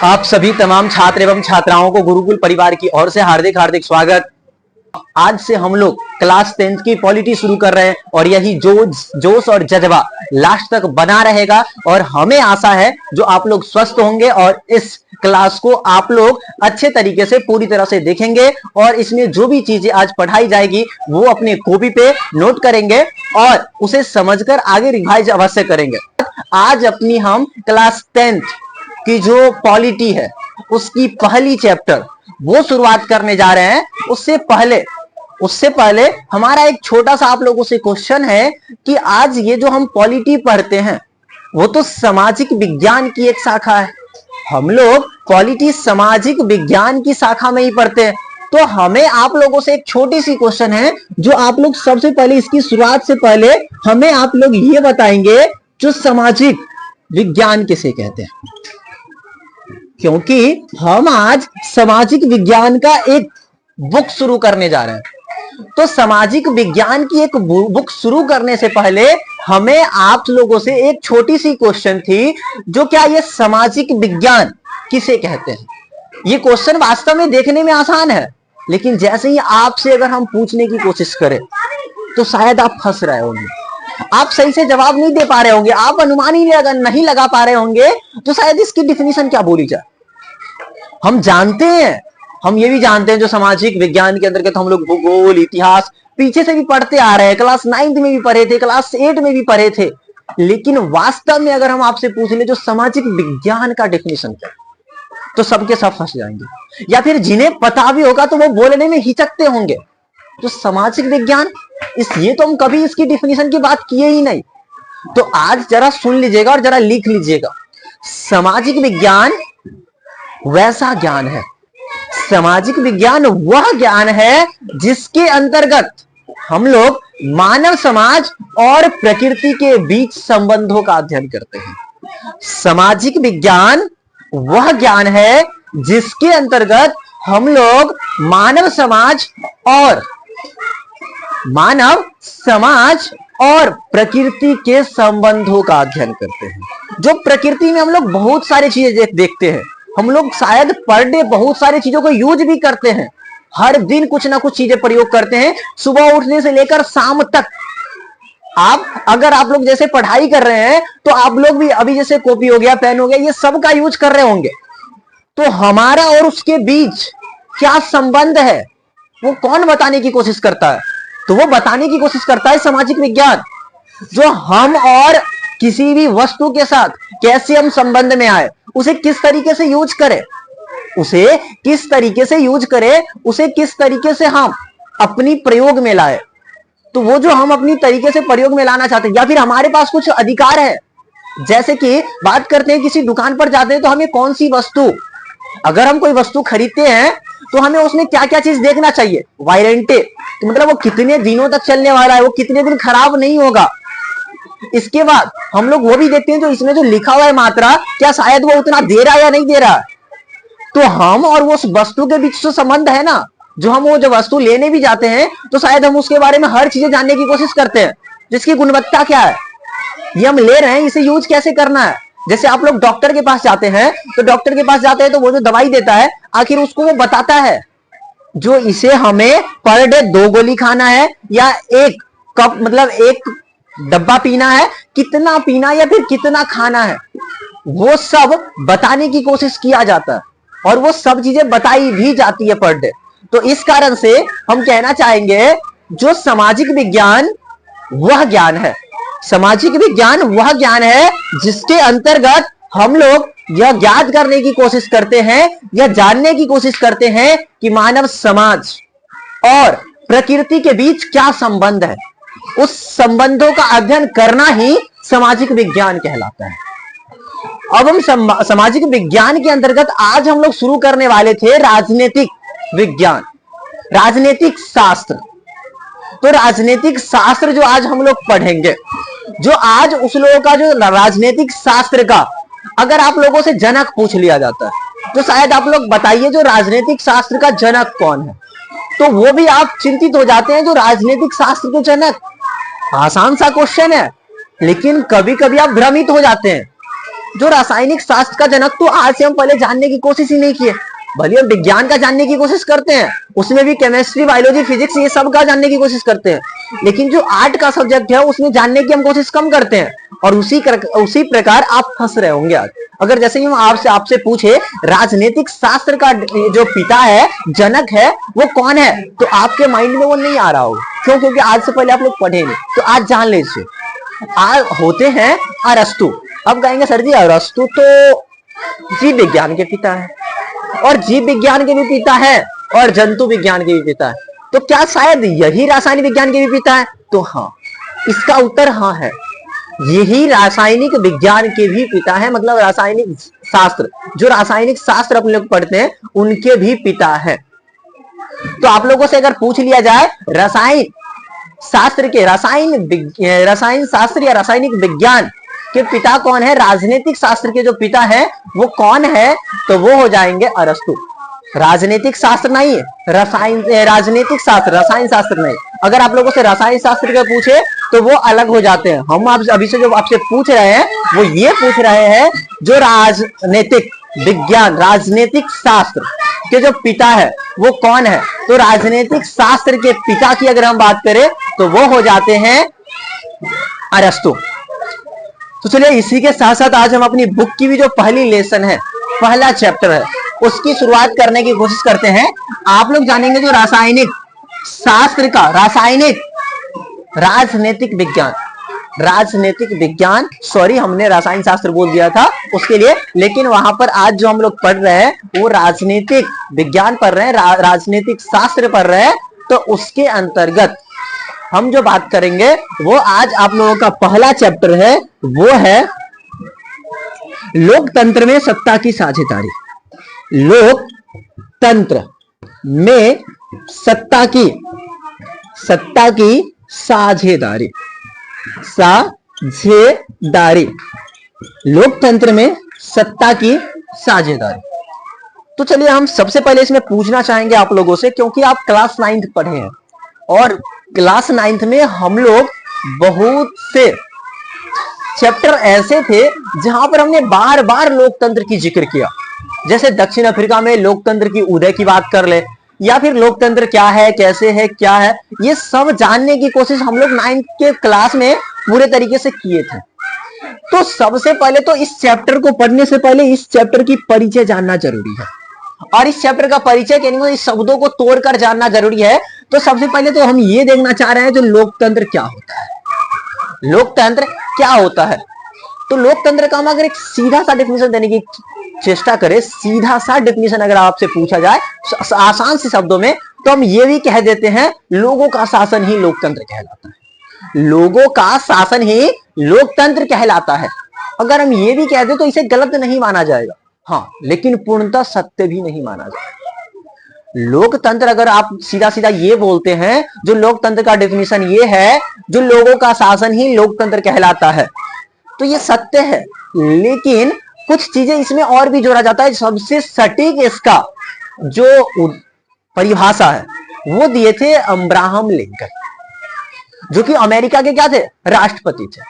आप सभी तमाम छात्र एवं छात्राओं को गुरुकुल परिवार की ओर से हार्दिक हार्दिक स्वागत। आज से हम लोग क्लास 10th की पॉलिटी शुरू कर रहे हैं और यही जोश और जज्बा लास्ट तक बना रहेगा और हमें आशा है जो आप लोग स्वस्थ होंगे और इस क्लास को आप लोग अच्छे तरीके से पूरी तरह से देखेंगे और इसमें जो भी चीजें आज पढ़ाई जाएगी वो अपने कॉपी पे नोट करेंगे और उसे समझकर आगे रिवाइज अवश्य करेंगे। आज अपनी हम क्लास 10th की जो पॉलिटी है उसकी पहली चैप्टर वो शुरुआत करने जा रहे हैं। उससे पहले हमारा एक छोटा सा आप लोगों से क्वेश्चन है कि आज ये जो हम पॉलिटी पढ़ते हैं वो तो सामाजिक विज्ञान की एक शाखा है। हम लोग पॉलिटी सामाजिक विज्ञान की शाखा में ही पढ़ते हैं, तो हमें आप लोगों से एक छोटी सी क्वेश्चन है जो आप लोग सबसे पहले इसकी शुरुआत से पहले हमें आप लोग ये बताएंगे जो सामाजिक विज्ञान किसे कहते हैं, क्योंकि हम आज सामाजिक विज्ञान का एक बुक शुरू करने जा रहे हैं। तो सामाजिक विज्ञान की एक बुक शुरू करने से पहले हमें आप लोगों से एक छोटी सी क्वेश्चन थी जो क्या ये सामाजिक विज्ञान किसे कहते हैं। ये क्वेश्चन वास्तव में देखने में आसान है, लेकिन जैसे ही आपसे अगर हम पूछने की कोशिश करें तो शायद आप फंस रहे होंगे, आप सही से जवाब नहीं दे पा रहे होंगे, आप अनुमान ही नहीं लगा पा रहे होंगे तो शायद इसकी डिफिनीशन क्या बोली जाए। हम जानते हैं, हम ये भी जानते हैं जो सामाजिक विज्ञान के अंतर्गत हम लोग भूगोल इतिहास पीछे से भी पढ़ते आ रहे हैं, क्लास 9th में भी पढ़े थे, क्लास 8 में भी पढ़े थे, लेकिन वास्तव में अगर हम आपसे पूछ ले जो सामाजिक विज्ञान का डेफिनेशन क्या है तो सबके सब फंस जाएंगे, या फिर जिन्हें पता भी होगा तो वो बोलने में हिचकते होंगे। तो सामाजिक विज्ञान ये तो हम कभी इसकी डिफिनेशन की बात किए ही नहीं। तो आज जरा सुन लीजिएगा और जरा लिख लीजिएगा, सामाजिक विज्ञान वैसा ज्ञान है, सामाजिक विज्ञान वह ज्ञान है जिसके अंतर्गत हम लोग मानव समाज और प्रकृति के बीच संबंधों का अध्ययन करते हैं। सामाजिक विज्ञान वह ज्ञान है जिसके अंतर्गत हम लोग मानव समाज और प्रकृति के संबंधों का अध्ययन करते हैं। जो प्रकृति में हम लोग बहुत सारी चीजें देखते हैं, हम लोग शायद पर डे बहुत सारी चीजों को यूज भी करते हैं, हर दिन कुछ ना कुछ चीजें प्रयोग करते हैं, सुबह उठने से लेकर शाम तक। अगर आप लोग जैसे पढ़ाई कर रहे हैं तो आप लोग भी अभी जैसे कॉपी हो गया, पेन हो गया, ये सब का यूज कर रहे होंगे। तो हमारा और उसके बीच क्या संबंध है वो कौन बताने की कोशिश करता है? तो वो बताने की कोशिश करता है सामाजिक विज्ञान। जो हम और किसी भी वस्तु के साथ कैसे हम संबंध में आए, उसे किस तरीके से यूज करें, उसे किस तरीके से हम अपनी प्रयोग में लाए। तो वो जो हम अपनी तरीके से प्रयोग में लाना चाहते हैं, या फिर हमारे पास कुछ अधिकार है, जैसे कि बात करते हैं किसी दुकान पर जाते हैं तो हमें कौन सी वस्तु, अगर हम कोई वस्तु खरीदते हैं तो हमें उसमें क्या क्या चीज देखना चाहिए, वारंटी, तो मतलब वो कितने दिनों तक चलने वाला है, वो कितने दिन खराब नहीं होगा। इसके बाद हम लोग वो भी देखते हैं जो इसमें जो लिखा हुआ है मात्रा, क्या शायद वो उतना दे रहा है या नहीं दे रहा है। तो हम और वो उस वस्तु के बीच जो संबंध है ना, जो हम वो जो वस्तु लेने भी जाते हैं तो शायद हम उसके बारे में हर चीजें जानने की कोशिश करते हैं, जिसकी गुणवत्ता क्या है, ये हम ले रहे हैं, इसे यूज कैसे करना है। जैसे आप लोग डॉक्टर के पास जाते हैं तो वो जो दवाई देता है आखिर उसको वो बताता है जो इसे हमें पर डे 2 गोली खाना है या 1 कप मतलब 1 डब्बा पीना है, कितना पीना या फिर कितना खाना है, वो सब बताने की कोशिश किया जाता है और वो सब चीजें बताई भी जाती है पर डे। तो इस कारण से हम कहना चाहेंगे जो सामाजिक विज्ञान वह ज्ञान है, सामाजिक विज्ञान वह ज्ञान है जिसके अंतर्गत हम लोग यह ज्ञात करने की कोशिश करते हैं, यह जानने की कोशिश करते हैं कि मानव समाज और प्रकृति के बीच क्या संबंध है। उस संबंधों का अध्ययन करना ही सामाजिक विज्ञान कहलाता है। अब हम सामाजिक विज्ञान के अंतर्गत आज हम लोग शुरू करने वाले थे राजनीतिक विज्ञान, राजनीतिक शास्त्र। तो राजनीतिक शास्त्र जो आज हम लोग पढ़ेंगे, जो आज उस लोगों का जो राजनीतिक शास्त्र का अगर आप लोगों से जनक पूछ लिया जाता है तो शायद आप लोग बताइए जो राजनीतिक शास्त्र का जनक कौन है, तो वो भी आप चिंतित हो जाते हैं जो राजनीतिक शास्त्र के जनक। आसान सा क्वेश्चन है, लेकिन कभी कभी आप भ्रमित हो जाते हैं जो रासायनिक शास्त्र का जनक तो आज से हम पहले जानने की कोशिश ही नहीं किए। भले हम विज्ञान का जानने की कोशिश करते हैं, उसमें भी केमिस्ट्री, बायोलॉजी, फिजिक्स ये सब का जानने की कोशिश करते हैं, लेकिन जो आर्ट का सब्जेक्ट है उसमें जानने की हम कोशिश कम करते हैं। और उसी प्रकार आप फंस रहे होंगे आज। अगर जैसे ही हम आपसे पूछे राजनीतिक शास्त्र का जो पिता है, जनक है, वो कौन है, तो आपके माइंड में वो नहीं आ रहा होगा। क्यों? क्योंकि आज से पहले आप लोग पढ़े नहीं। तो आज जान लीजिए, आज होते हैं अरस्तु। अब कहेंगे सर जी अरस्तु तो जीव विज्ञान के पिता है, और जीव विज्ञान के भी पिता है, और जंतु विज्ञान के भी पिता है, तो क्या शायद यही रासायनिक विज्ञान के भी पिता है? तो हाँ, इसका उत्तर हाँ है, यही रासायनिक विज्ञान के भी पिता है। मतलब रासायनिक शास्त्र, जो रासायनिक शास्त्र अपन लोग पढ़ते हैं उनके भी पिता है। तो आप लोगों से अगर पूछ लिया जाए रसायन शास्त्र के रसायन शास्त्र या रासायनिक विज्ञान के पिता कौन है, राजनीतिक शास्त्र के जो पिता है वो कौन है, तो वो हो जाएंगे अरस्तु। राजनीतिक शास्त्र नहीं है, राजनीतिक शास्त्र, रसायन शास्त्र नहीं। अगर आप लोगों से रसायन शास्त्र का पूछे तो वो अलग हो जाते हैं। हम आप अभी से जो आपसे पूछ रहे हैं वो ये पूछ रहे हैं जो राजनीतिक विज्ञान, राजनीतिक शास्त्र के जो पिता है वो कौन है। तो राजनीतिक शास्त्र के पिता की अगर हम बात करें तो वो हो जाते हैं अरस्तु। तो चलिए इसी के साथ साथ आज हम अपनी बुक की भी जो पहली लेसन है, पहला चैप्टर है, उसकी शुरुआत करने की कोशिश करते हैं। आप लोग जानेंगे जो रासायनिक शास्त्र का राजनीतिक विज्ञान, सॉरी हमने रासायन शास्त्र बोल दिया था उसके लिए, लेकिन वहां पर आज जो हम लोग पढ़ रहे हैं वो राजनीतिक विज्ञान पढ़ रहे हैं, राजनीतिक शास्त्र पढ़ रहे हैं। तो उसके अंतर्गत हम जो बात करेंगे वो आज आप लोगों का पहला चैप्टर है, वो है लोकतंत्र में सत्ता की साझेदारी। लोकतंत्र में सत्ता की साझेदारी, लोकतंत्र में सत्ता की साझेदारी। तो चलिए हम सबसे पहले इसमें पूछना चाहेंगे आप लोगों से, क्योंकि आप क्लास 9th पढ़े हैं और क्लास 9th में हम लोग बहुत से चैप्टर ऐसे थे जहां पर हमने बार बार लोकतंत्र की जिक्र किया। जैसे दक्षिण अफ्रीका में लोकतंत्र की उदय की बात कर ले, या फिर लोकतंत्र क्या है, कैसे है, क्या है, ये सब जानने की कोशिश हम लोग 9th के क्लास में पूरे तरीके से किए थे। तो सबसे पहले तो इस चैप्टर को पढ़ने से पहले इस चैप्टर की परिचय जानना जरूरी है, और इस चैप्टर का परिचय कहने इस शब्दों को तोड़कर जानना जरूरी है। तो सबसे पहले तो हम ये देखना चाह रहे हैं जो लोकतंत्र क्या होता है। लोकतंत्र क्या होता है, तो लोकतंत्र का हम अगर एक सीधा सा डेफिनेशन देने की चेष्टा करें, सीधा सा डेफिनेशन अगर आपसे पूछा जाए आसान से शब्दों में, तो हम ये भी कह देते हैं लोगों का शासन ही लोकतंत्र कहलाता है। लोगों का शासन ही लोकतंत्र कहलाता है। अगर हम ये भी कह दें तो इसे गलत नहीं माना जाएगा, हाँ, लेकिन पूर्णतः सत्य भी नहीं माना जाएगा। लोकतंत्र अगर आप सीधा सीधा ये बोलते हैं, जो लोकतंत्र का डेफिनेशन ये है, जो लोगों का शासन ही लोकतंत्र कहलाता है, तो ये सत्य है। लेकिन कुछ चीजें इसमें और भी जोड़ा जाता है। सबसे सटीक इसका जो परिभाषा है वो दिए थे अब्राहम लिंकन, जो कि अमेरिका के क्या थे, राष्ट्रपति थे।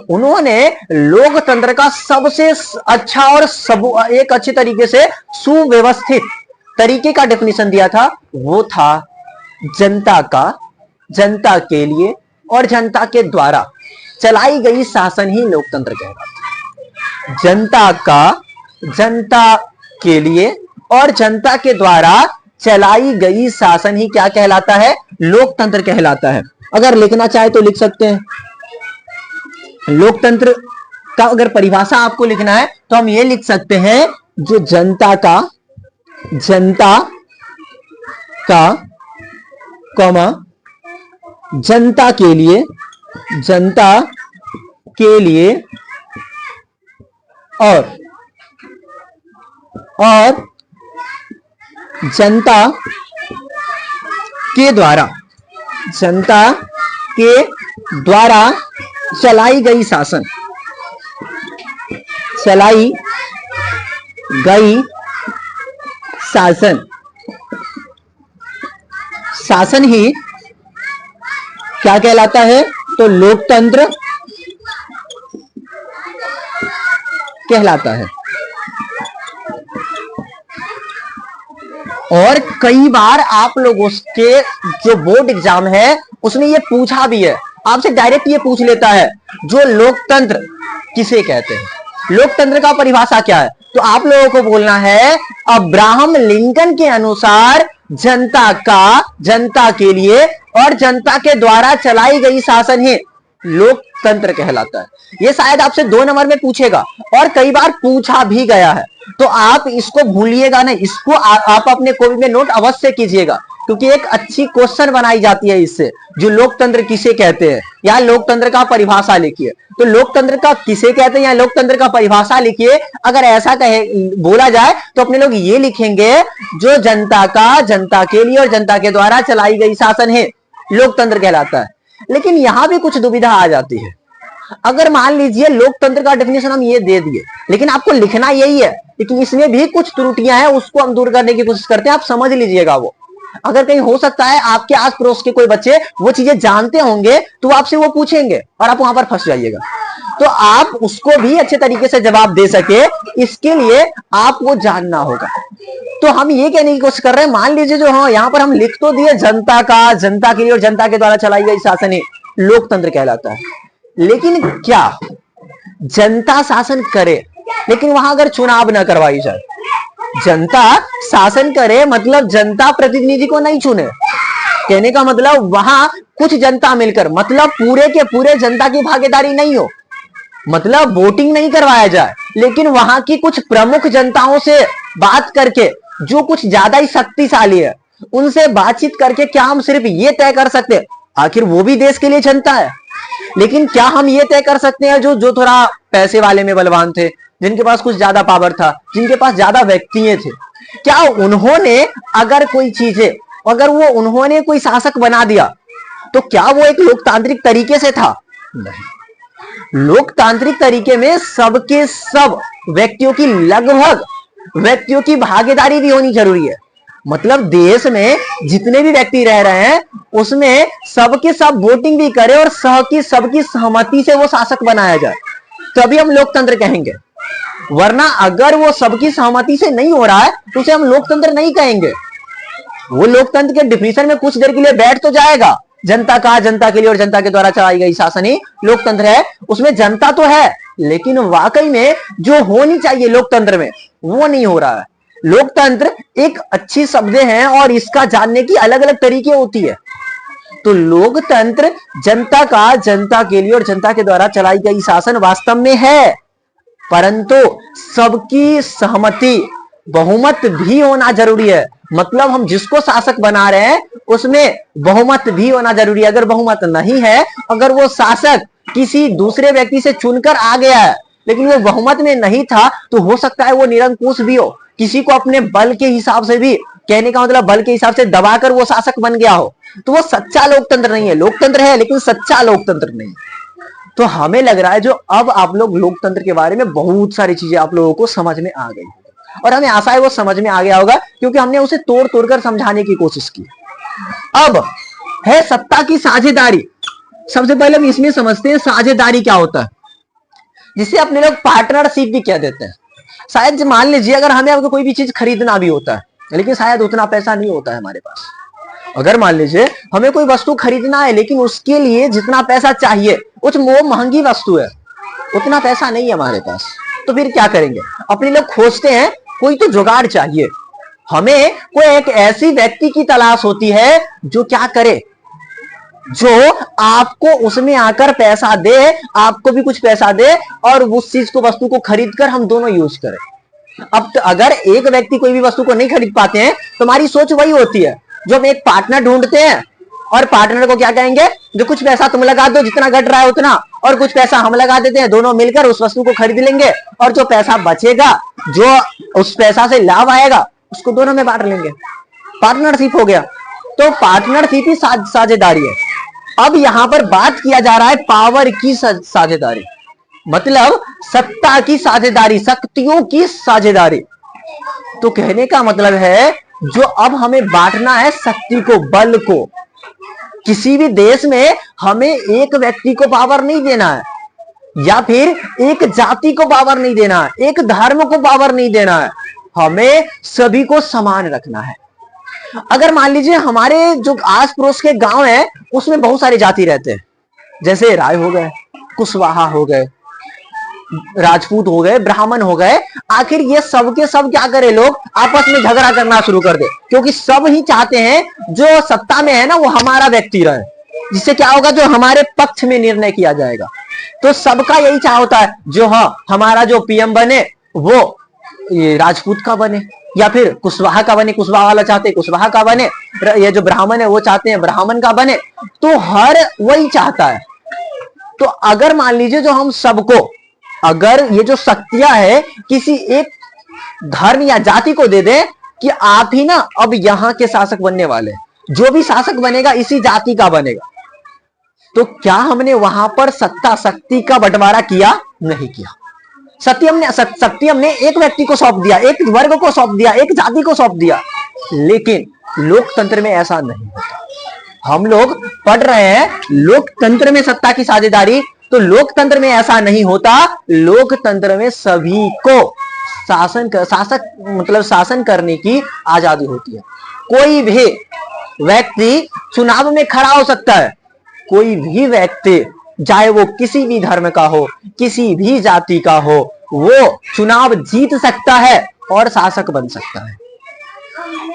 उन्होंने लोकतंत्र का सबसे अच्छा और एक अच्छे तरीके से सुव्यवस्थित तरीके का डेफिनेशन दिया था। वो था जनता के लिए और जनता के द्वारा चलाई गई शासन ही लोकतंत्र कहलाता है। जनता के लिए और जनता के द्वारा चलाई गई शासन ही क्या कहलाता है, लोकतंत्र कहलाता है। अगर लिखना चाहे तो लिख सकते हैं। लोकतंत्र का अगर परिभाषा आपको लिखना है तो हम ये लिख सकते हैं, जो जनता का जनता के लिए और जनता के द्वारा चलाई गई शासन ही क्या कहलाता है, तो लोकतंत्र कहलाता है। और कई बार आप लोगों के जो बोर्ड एग्जाम है उसमें ये पूछा भी है, आपसे डायरेक्ट ये पूछ लेता है जो लोकतंत्र किसे कहते हैं, लोकतंत्र का परिभाषा क्या है। तो आप लोगों को बोलना है अब्राहम लिंकन के अनुसार जनता का, जनता के लिए और जनता के द्वारा चलाई गई शासन ही लोकतंत्र कहलाता है। ये शायद आपसे 2 नंबर में पूछेगा और कई बार पूछा भी गया है, तो आप इसको भूलिएगा नहीं, इसको आप अपने कॉपी में नोट अवश्य कीजिएगा, क्योंकि एक अच्छी क्वेश्चन बनाई जाती है इससे, जो लोकतंत्र किसे कहते हैं या लोकतंत्र का परिभाषा लिखिए। तो लोकतंत्र का किसे कहते हैं या लोकतंत्र का परिभाषा लिखिए। अगर ऐसा कहे बोला जाए तो अपने लोग ये लिखेंगे जो जनता का, जनता के लिए और जनता के द्वारा चलाई गई शासन है लोकतंत्र कहलाता है। लेकिन यहां भी कुछ दुविधा आ जाती है। अगर मान लीजिए लोकतंत्र का डेफिनेशन हम ये दे दिए, लेकिन आपको लिखना यही है, लेकिन इसमें भी कुछ त्रुटियां हैं, उसको हम दूर करने की कोशिश करते हैं, आप समझ लीजिएगा। वो अगर कहीं हो सकता है आपके आस पड़ोस के कोई बच्चे वो चीजें जानते होंगे तो वो आपसे वो पूछेंगे और आप वहां पर फंस जाइएगा। तो आप उसको भी अच्छे तरीके से जवाब दे सके, इसके लिए आप वो जानना होगा। तो हम ये कहने की कोशिश कर रहे हैं, मान लीजिए जो हाँ यहाँ पर हम लिख तो दिए जनता का, जनता के लिए और जनता के द्वारा चलाई गई शासन ही लोकतंत्र कहलाता है, लेकिन क्या जनता शासन करे लेकिन वहां अगर चुनाव न करवाई जाए? जनता शासन करे मतलब जनता प्रतिनिधि को नहीं चुने, कहने का मतलब वहां कुछ जनता मिलकर, मतलब पूरे के पूरे जनता की भागीदारी नहीं हो, मतलब वोटिंग नहीं करवाया जाए, लेकिन वहां की कुछ प्रमुख जनताओं से बात करके, जो कुछ ज्यादा ही शक्तिशाली है उनसे बातचीत करके क्या हम सिर्फ ये तय कर सकते हैं, आखिर वो भी देश के लिए जनता है, लेकिन क्या हम ये तय कर सकते हैं जो थोड़ा पैसे वाले में बलवान थे, जिनके पास कुछ ज्यादा पावर था, जिनके पास ज्यादा व्यक्तियां थे, क्या उन्होंने अगर कोई चीजें, अगर वो उन्होंने कोई शासक बना दिया तो क्या वो एक लोकतांत्रिक तरीके से था? नहीं। लोकतांत्रिक तरीके में सबके सब व्यक्तियों की, लगभग व्यक्तियों की भागीदारी भी होनी जरूरी है। मतलब देश में जितने भी व्यक्ति रह रहे हैं उसमें सबके सब वोटिंग भी करे और सबकी सहमति से वो शासक बनाया जाए, तभी हम लोकतंत्र कहेंगे। वरना अगर वो सबकी सहमति से नहीं हो रहा है तो उसे हम लोकतंत्र नहीं कहेंगे। वो लोकतंत्र के डिफिनेशन में कुछ देर के लिए बैठ तो जाएगा, जनता का, जनता के लिए और जनता के द्वारा चलाई गई शासन ही लोकतंत्र है, उसमें जनता तो है, लेकिन वाकई में जो होनी चाहिए लोकतंत्र में वो नहीं हो रहा है। लोकतंत्र एक अच्छी शब्द है और इसका जानने की अलग अलग तरीके होती है। तो लोकतंत्र जनता का, जनता के लिए और जनता के द्वारा चलाई गई शासन वास्तव में है, परंतु सबकी सहमति, बहुमत भी होना जरूरी है। मतलब हम जिसको शासक बना रहे हैं उसमें बहुमत भी होना जरूरी है। अगर बहुमत नहीं है, अगर वो शासक किसी दूसरे व्यक्ति से चुनकर आ गया है लेकिन वो बहुमत में नहीं था, तो हो सकता है वो निरंकुश भी हो, किसी को अपने बल के हिसाब से भी, कहने का मतलब बल के हिसाब से दबाकर वो शासक बन गया हो, तो वो सच्चा लोकतंत्र नहीं है। लोकतंत्र है लेकिन सच्चा लोकतंत्र नहीं। तो हमें लग रहा है जो अब आप लोग लोकतंत्र के बारे में बहुत सारी चीजें आप लोगों को समझ में आ गई और हमें आशा है वो समझ में आ गया होगा, क्योंकि हमने उसे तोड़ तोड़ कर समझाने की कोशिश की। अब है सत्ता की साझेदारी। सबसे पहले हम इसमें समझते हैं साझेदारी क्या होता है, जिसे अपने लोग पार्टनरशिप भी कह देते हैं। शायद मान लीजिए अगर हमें अगर कोई भी चीज खरीदना भी होता है, लेकिन शायद उतना पैसा नहीं होता है हमारे पास। अगर मान लीजिए हमें कोई वस्तु खरीदना है लेकिन उसके लिए जितना पैसा चाहिए, वो महंगी वस्तु है, उतना पैसा नहीं है हमारे पास, तो फिर क्या करेंगे? अपने लोग खोजते हैं कोई तो जुगाड़ चाहिए। हमें कोई एक ऐसी व्यक्ति की तलाश होती है जो क्या करे, जो आपको उसमें आकर पैसा दे, आपको भी कुछ पैसा दे और उस चीज को, वस्तु को खरीद कर हम दोनों यूज करें। अब तो अगर एक व्यक्ति कोई भी वस्तु को नहीं खरीद पाते हैं तो हमारी सोच वही होती है, जो हम एक पार्टनर ढूंढते हैं और पार्टनर को क्या कहेंगे, जो कुछ पैसा तुम लगा दो जितना घट रहा है उतना, और कुछ पैसा हम लगा देते हैं, दोनों मिलकर उस वस्तु को खरीद लेंगे और जो पैसा बचेगा, जो उस पैसा से लाभ आएगा, उसको दोनों में बांट लेंगे। पार्टनरशिप हो गया। तो पार्टनरशिप ही साझेदारी है। अब यहां पर बात किया जा रहा है पावर की साझेदारी, मतलब सत्ता की साझेदारी, शक्तियों की साझेदारी। तो कहने का मतलब है जो अब हमें बांटना है शक्ति को, बल को। किसी भी देश में हमें एक व्यक्ति को पावर नहीं देना है, या फिर एक जाति को पावर नहीं देना है, एक धर्म को पावर नहीं देना है, हमें सभी को समान रखना है। अगर मान लीजिए हमारे जो आस पड़ोस के गांव है उसमें बहुत सारे जाति रहते हैं, जैसे राय हो गए, कुशवाहा हो गए, राजपूत हो गए, ब्राह्मण हो गए, आखिर ये सब के सब क्या करे, लोग आपस में झगड़ा करना शुरू कर दे, क्योंकि सब ही चाहते हैं जो सत्ता में है ना वो हमारा व्यक्ति रहे, जिससे क्या होगा, जो हमारे पक्ष में निर्णय किया जाएगा। तो सबका यही चाह होता है जो हमारा जो पीएम बने वो ये राजपूत का बने, या फिर कुशवाहा का बने, कुशवाहा वाला चाहते हैं कुशवाहा का बने, ये जो ब्राह्मण है वो चाहते हैं ब्राह्मण का बने, तो हर वही चाहता है। तो अगर मान लीजिए जो हम सबको, अगर ये जो शक्तियां है किसी एक धर्म या जाति को दे दे कि आप ही ना अब यहाँ के शासक बनने वाले, जो भी शासक बनेगा इसी जाति का बनेगा, तो क्या हमने वहां पर सत्ता शक्ति का बंटवारा किया? नहीं किया। शक्ति हमने एक व्यक्ति को सौंप दिया, एक वर्ग को सौंप दिया, एक जाति को सौंप दिया। लेकिन लोकतंत्र में ऐसा नहीं होता। हम लोग पढ़ रहे हैं लोकतंत्र में सत्ता की साझेदारी, तो लोकतंत्र में ऐसा नहीं होता। लोकतंत्र में सभी को शासन करने की आजादी होती है। कोई भी व्यक्ति चुनाव में खड़ा हो सकता है, कोई भी व्यक्ति चाहे वो किसी भी धर्म का हो, किसी भी जाति का हो, वो चुनाव जीत सकता है और शासक बन सकता है।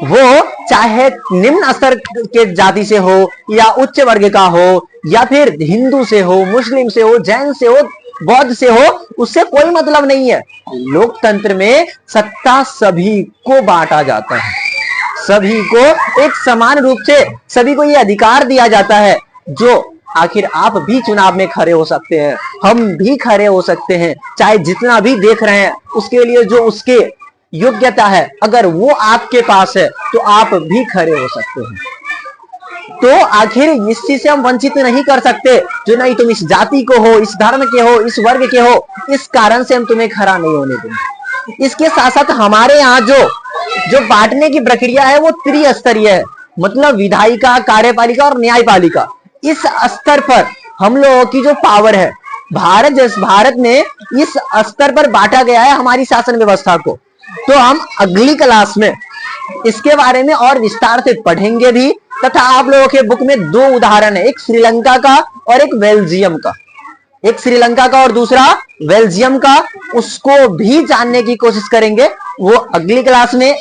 वो चाहे निम्न स्तर के जाति से हो या उच्च वर्ग का हो, या फिर हिंदू से हो, मुस्लिम से हो, जैन से हो, बौद्ध से हो, उससे कोई मतलब नहीं है। लोकतंत्र में सत्ता सभी को बांटा जाता है, सभी को एक समान रूप से सभी को ये अधिकार दिया जाता है, जो आखिर आप भी चुनाव में खड़े हो सकते हैं, हम भी खड़े हो सकते हैं, चाहे जितना भी देख रहे हैं उसके लिए जो उसके योग्यता है, अगर वो आपके पास है तो आप भी खड़े हो सकते हैं। तो आखिर इस चीज से हम वंचित नहीं कर सकते, जो नहीं तुम इस जाति को हो, इस धर्म के हो, इस वर्ग के हो, इस कारण से हम तुम्हें खड़ा नहीं होने देंगे। इसके साथ साथ हमारे यहाँ जो बांटने की प्रक्रिया है वो त्रिस्तरीय है, मतलब विधायिका, कार्यपालिका और न्यायपालिका। इस स्तर पर हम लोगों की जो पावर है, भारत में इस स्तर पर बांटा गया है हमारी शासन व्यवस्था को। तो हम अगली क्लास में इसके बारे में और विस्तार से पढ़ेंगे भी, तथा आप लोगों के बुक में दो उदाहरण है, एक श्रीलंका का और एक बेल्जियम का, एक श्रीलंका का और दूसरा बेल्जियम का, उसको भी जानने की कोशिश करेंगे, वो अगली क्लास में